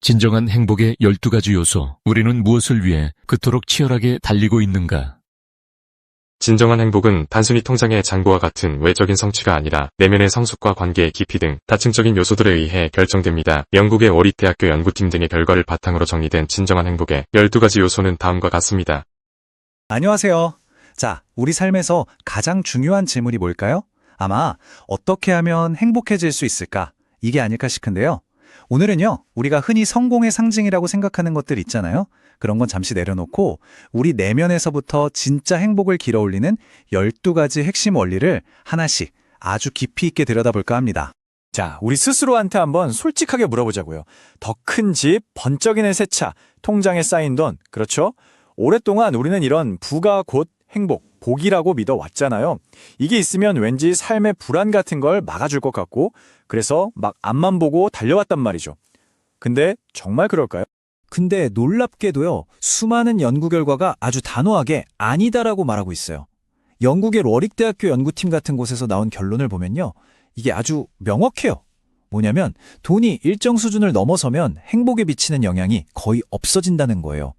진정한 행복의 12가지 요소. 우리는 무엇을 위해 그토록 치열하게 달리고 있는가? 진정한 행복은 단순히 통장의 잔고와 같은 외적인 성취가 아니라 내면의 성숙과 관계의 깊이 등 다층적인 요소들에 의해 결정됩니다. 영국의 워릭대학교 연구팀 등의 결과를 바탕으로 정리된 진정한 행복의 12가지 요소는 다음과 같습니다. 안녕하세요. 자, 우리 삶에서 가장 중요한 질문이 뭘까요? 아마 어떻게 하면 행복해질 수 있을까? 이게 아닐까 싶은데요. 오늘은요, 우리가 흔히 성공의 상징이라고 생각하는 것들 있잖아요. 그런 건 잠시 내려놓고 우리 내면에서부터 진짜 행복을 길어올리는 12가지 핵심 원리를 하나씩 아주 깊이 있게 들여다볼까 합니다. 자, 우리 스스로한테 한번 솔직하게 물어보자고요. 더 큰 집, 번쩍이는 새 차, 통장에 쌓인 돈, 그렇죠? 오랫동안 우리는 이런 부가 곧 행복, 복이라고 믿어왔잖아요. 이게 있으면 왠지 삶의 불안 같은 걸 막아줄 것 같고, 그래서 막 앞만 보고 달려왔단 말이죠. 근데 정말 그럴까요? 근데 놀랍게도요, 수많은 연구 결과가 아주 단호하게 아니다라고 말하고 있어요. 영국의 워릭대학교 연구팀 같은 곳에서 나온 결론을 보면요, 이게 아주 명확해요. 뭐냐면 돈이 일정 수준을 넘어서면 행복에 미치는 영향이 거의 없어진다는 거예요.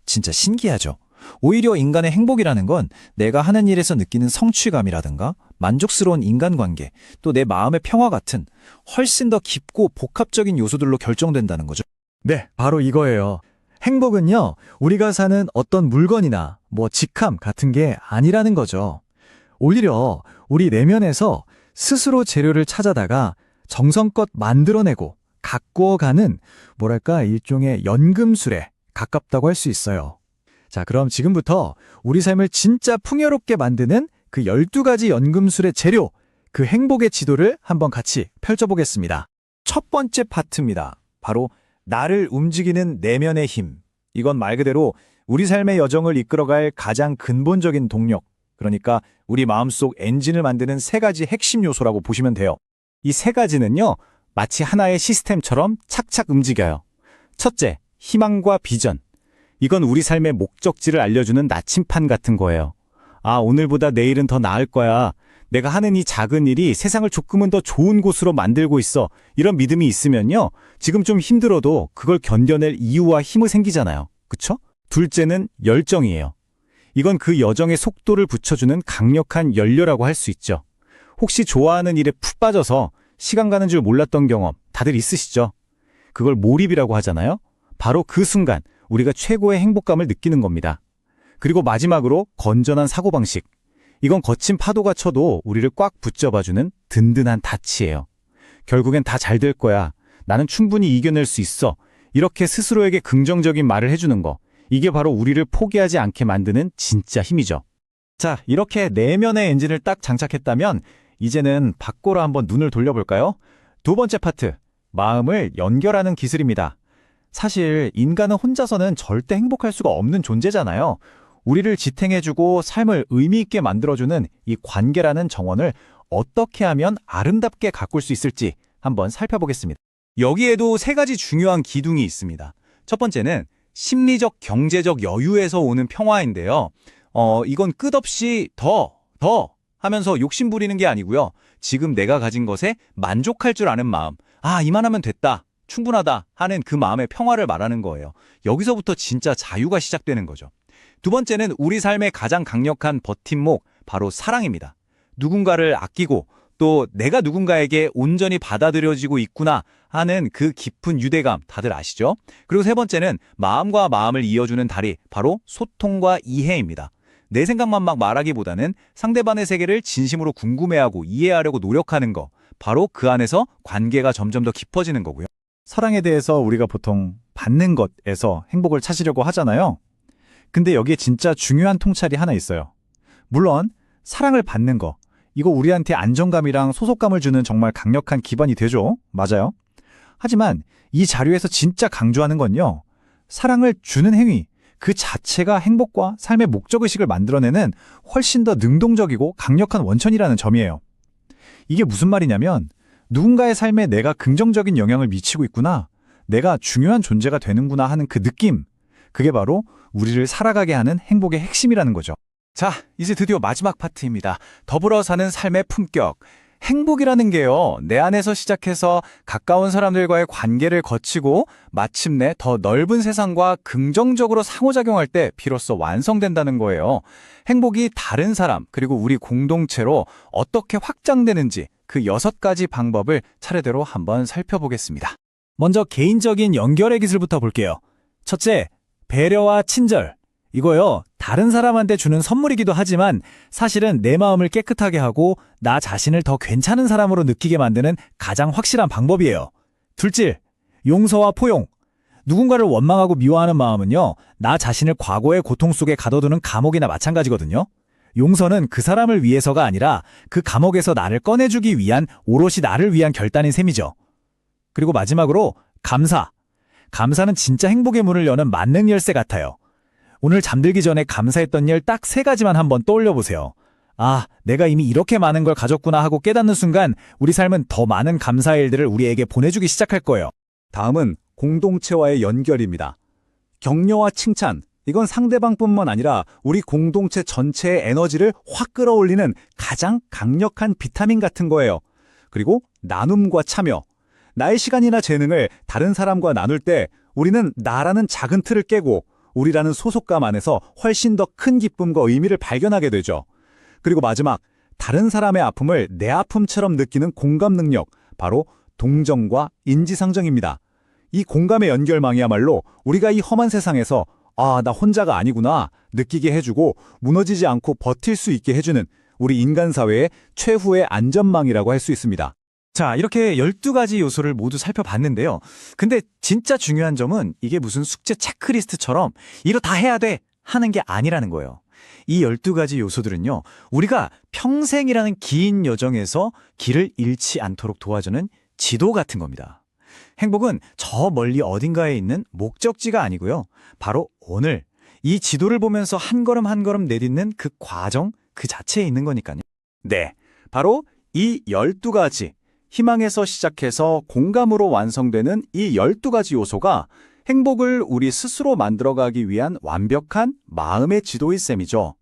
진짜 신기하죠? 오히려 인간의 행복이라는 건 내가 하는 일에서 느끼는 성취감이라든가 만족스러운 인간관계, 또 내 마음의 평화 같은 훨씬 더 깊고 복합적인 요소들로 결정된다는 거죠. 네, 바로 이거예요. 행복은요, 우리가 사는 어떤 물건이나 직함 같은 게 아니라는 거죠. 오히려 우리 내면에서 스스로 재료를 찾아다가 정성껏 만들어내고 가꾸어가는 일종의 연금술에 가깝다고 할 수 있어요. 자, 그럼 지금부터 우리 삶을 진짜 풍요롭게 만드는 그 12가지 연금술의 재료, 그 행복의 지도를 한번 같이 펼쳐보겠습니다. 첫 번째 파트입니다. 바로 나를 움직이는 내면의 힘. 이건 말 그대로 우리 삶의 여정을 이끌어갈 가장 근본적인 동력, 그러니까 우리 마음속 엔진을 만드는 3가지 핵심 요소라고 보시면 돼요. 이 3가지는요, 마치 하나의 시스템처럼 착착 움직여요. 첫째, 희망과 비전. 이건 우리 삶의 목적지를 알려주는 나침판 같은 거예요. 아, 오늘보다 내일은 더 나을 거야. 내가 하는 이 작은 일이 세상을 조금은 더 좋은 곳으로 만들고 있어. 이런 믿음이 있으면요, 지금 좀 힘들어도 그걸 견뎌낼 이유와 힘이 생기잖아요. 그쵸? 둘째는 열정이에요. 이건 그 여정의 속도를 붙여주는 강력한 연료라고 할 수 있죠. 혹시 좋아하는 일에 푹 빠져서 시간 가는 줄 몰랐던 경험 다들 있으시죠? 그걸 몰입이라고 하잖아요. 바로 그 순간 우리가 최고의 행복감을 느끼는 겁니다. 그리고 마지막으로 건전한 사고방식. 이건 거친 파도가 쳐도 우리를 꽉 붙잡아주는 든든한 닻이에요. 결국엔 다 잘 될 거야. 나는 충분히 이겨낼 수 있어. 이렇게 스스로에게 긍정적인 말을 해주는 거. 이게 바로 우리를 포기하지 않게 만드는 진짜 힘이죠. 자, 이렇게 내면의 엔진을 딱 장착했다면 이제는 밖으로 한번 눈을 돌려볼까요? 두 번째 파트, 마음을 연결하는 기술입니다. 사실 인간은 혼자서는 절대 행복할 수가 없는 존재잖아요. 우리를 지탱해주고 삶을 의미 있게 만들어주는 이 관계라는 정원을 어떻게 하면 아름답게 가꿀 수 있을지 한번 살펴보겠습니다. 여기에도 3가지 중요한 기둥이 있습니다. 첫 번째는 심리적, 경제적 여유에서 오는 평화인데요. 이건 끝없이 더 하면서 욕심 부리는 게 아니고요. 지금 내가 가진 것에 만족할 줄 아는 마음. 아, 이만하면 됐다. 충분하다 하는 그 마음의 평화를 말하는 거예요. 여기서부터 진짜 자유가 시작되는 거죠. 두 번째는 우리 삶의 가장 강력한 버팀목, 바로 사랑입니다. 누군가를 아끼고 또 내가 누군가에게 온전히 받아들여지고 있구나 하는 그 깊은 유대감 다들 아시죠? 그리고 세 번째는 마음과 마음을 이어주는 다리, 바로 소통과 이해입니다. 내 생각만 막 말하기보다는 상대방의 세계를 진심으로 궁금해하고 이해하려고 노력하는 거, 바로 그 안에서 관계가 점점 더 깊어지는 거고요. 사랑에 대해서 우리가 보통 받는 것에서 행복을 찾으려고 하잖아요. 근데 여기에 진짜 중요한 통찰이 하나 있어요. 물론 사랑을 받는 거, 이거 우리한테 안정감이랑 소속감을 주는 정말 강력한 기반이 되죠. 맞아요. 하지만 이 자료에서 진짜 강조하는 건요, 사랑을 주는 행위, 그 자체가 행복과 삶의 목적의식을 만들어내는 훨씬 더 능동적이고 강력한 원천이라는 점이에요. 이게 무슨 말이냐면 누군가의 삶에 내가 긍정적인 영향을 미치고 있구나, 내가 중요한 존재가 되는구나 하는 그 느낌, 그게 바로 우리를 살아가게 하는 행복의 핵심이라는 거죠. 자, 이제 드디어 마지막 파트입니다. 더불어 사는 삶의 품격. 행복이라는 게요, 내 안에서 시작해서 가까운 사람들과의 관계를 거치고 마침내 더 넓은 세상과 긍정적으로 상호작용할 때 비로소 완성된다는 거예요. 행복이 다른 사람, 그리고 우리 공동체로 어떻게 확장되는지 그 6가지 방법을 차례대로 한번 살펴보겠습니다. 먼저 개인적인 연결의 기술부터 볼게요. 첫째, 배려와 친절. 이거요, 다른 사람한테 주는 선물이기도 하지만 사실은 내 마음을 깨끗하게 하고 나 자신을 더 괜찮은 사람으로 느끼게 만드는 가장 확실한 방법이에요. 둘째, 용서와 포용. 누군가를 원망하고 미워하는 마음은요, 나 자신을 과거의 고통 속에 가둬두는 감옥이나 마찬가지거든요. 용서는 그 사람을 위해서가 아니라 그 감옥에서 나를 꺼내주기 위한, 오롯이 나를 위한 결단인 셈이죠. 그리고 마지막으로 감사. 감사는 진짜 행복의 문을 여는 만능 열쇠 같아요. 오늘 잠들기 전에 감사했던 일 딱 3가지만 한번 떠올려 보세요. 아, 내가 이미 이렇게 많은 걸 가졌구나 하고 깨닫는 순간 우리 삶은 더 많은 감사의 일들을 우리에게 보내주기 시작할 거예요. 다음은 공동체와의 연결입니다. 격려와 칭찬, 이건 상대방뿐만 아니라 우리 공동체 전체의 에너지를 확 끌어올리는 가장 강력한 비타민 같은 거예요. 그리고 나눔과 참여. 나의 시간이나 재능을 다른 사람과 나눌 때 우리는 나라는 작은 틀을 깨고 우리라는 소속감 안에서 훨씬 더 큰 기쁨과 의미를 발견하게 되죠. 그리고 마지막, 다른 사람의 아픔을 내 아픔처럼 느끼는 공감 능력, 바로 동정과 인지상정입니다. 이 공감의 연결망이야말로 우리가 이 험한 세상에서 아, 나 혼자가 아니구나 느끼게 해주고 무너지지 않고 버틸 수 있게 해주는 우리 인간 사회의 최후의 안전망이라고 할 수 있습니다. 자, 이렇게 12가지 요소를 모두 살펴봤는데요. 근데 진짜 중요한 점은 이게 무슨 숙제 체크리스트처럼 이거 다 해야 돼 하는 게 아니라는 거예요. 이 12가지 요소들은요, 우리가 평생이라는 긴 여정에서 길을 잃지 않도록 도와주는 지도 같은 겁니다. 행복은 저 멀리 어딘가에 있는 목적지가 아니고요. 바로 오늘 이 지도를 보면서 한 걸음 한 걸음 내딛는 그 과정 그 자체에 있는 거니까요. 네, 바로 이 12가지 희망에서 시작해서 공감으로 완성되는 이 12가지 요소가 행복을 우리 스스로 만들어가기 위한 완벽한 마음의 지도일 셈이죠.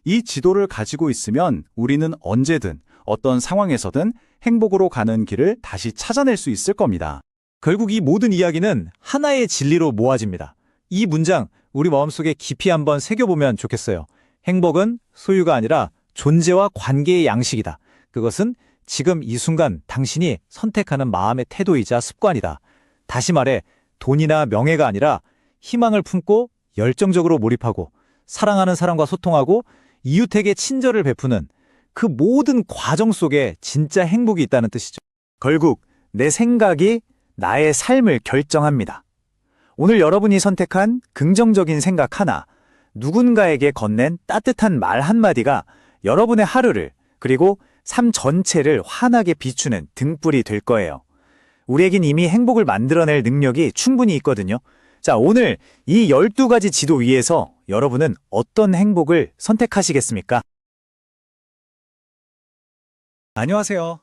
이 지도를 가지고 있으면 우리는 언제든 어떤 상황에서든 행복으로 가는 길을 다시 찾아낼 수 있을 겁니다. 결국 이 모든 이야기는 하나의 진리로 모아집니다. 이 문장 우리 마음속에 깊이 한번 새겨보면 좋겠어요. 행복은 소유가 아니라 존재와 관계의 양식이다. 그것은 지금 이 순간 당신이 선택하는 마음의 태도이자 습관이다. 다시 말해 돈이나 명예가 아니라 희망을 품고 열정적으로 몰입하고 사랑하는 사람과 소통하고 이웃에게 친절을 베푸는 그 모든 과정 속에 진짜 행복이 있다는 뜻이죠. 결국 내 생각이 나의 삶을 결정합니다. 오늘 여러분이 선택한 긍정적인 생각 하나, 누군가에게 건넨 따뜻한 말 한마디가 여러분의 하루를, 그리고 삶 전체를 환하게 비추는 등불이 될 거예요. 우리에겐 이미 행복을 만들어낼 능력이 충분히 있거든요. 자, 오늘 이 12가지 지도 위에서 여러분은 어떤 행복을 선택하시겠습니까? 안녕하세요.